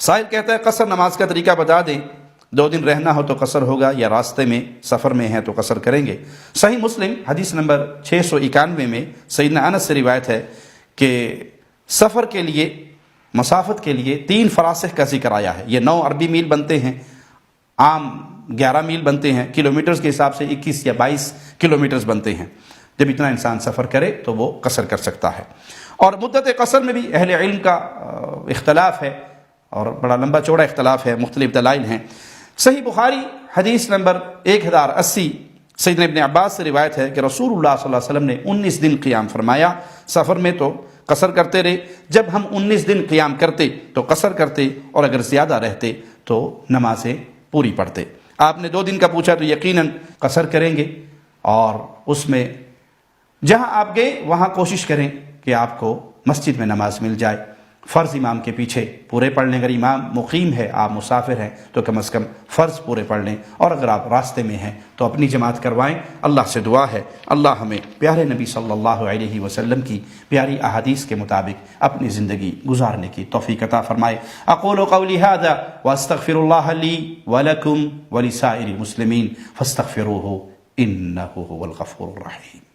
سائل کہتا ہے قصر نماز کا طریقہ بتا دیں، 2 دن رہنا ہو تو قصر ہوگا یا راستے میں سفر میں ہے تو قصر کریں گے۔ صحیح مسلم حدیث نمبر 691 میں سیدنا انس سے روایت ہے کہ سفر کے لیے، مسافت کے لیے 3 فراسخ کا ذکر آیا ہے۔ یہ 9 عربی میل بنتے ہیں، عام 11 میل بنتے ہیں، کلومیٹرز کے حساب سے 21 یا 22 کلومیٹرز بنتے ہیں۔ جب اتنا انسان سفر کرے تو وہ قصر کر سکتا ہے۔ اور مدت قصر میں بھی اہل علم کا اختلاف ہے، اور بڑا لمبا چوڑا اختلاف ہے، مختلف دلائل ہیں۔ صحیح بخاری حدیث نمبر 1080 سیدنا ابن عباس سے روایت ہے کہ رسول اللہ صلی اللہ علیہ وسلم نے 19 دن قیام فرمایا، سفر میں تو قصر کرتے رہے، جب ہم 19 دن قیام کرتے تو قصر کرتے، اور اگر زیادہ رہتے تو نمازیں پوری پڑھتے۔ آپ نے 2 دن کا پوچھا تو یقیناً قصر کریں گے، اور اس میں جہاں آپ گئے وہاں کوشش کریں کہ آپ کو مسجد میں نماز مل جائے۔ فرض امام کے پیچھے پورے پڑھ لیں، اگر امام مقیم ہے، آپ مسافر ہیں تو کم از کم فرض پورے پڑھ لیں، اور اگر آپ راستے میں ہیں تو اپنی جماعت کروائیں۔ اللہ سے دعا ہے اللہ ہمیں پیارے نبی صلی اللہ علیہ وسلم کی پیاری احادیث کے مطابق اپنی زندگی گزارنے کی توفیق عطا فرمائے۔ اقول قولی ھذا واستغفر اللہ لی ولکم ولسائر المسلمین فاستغفروہ انہ ھو الغفور الرحیم۔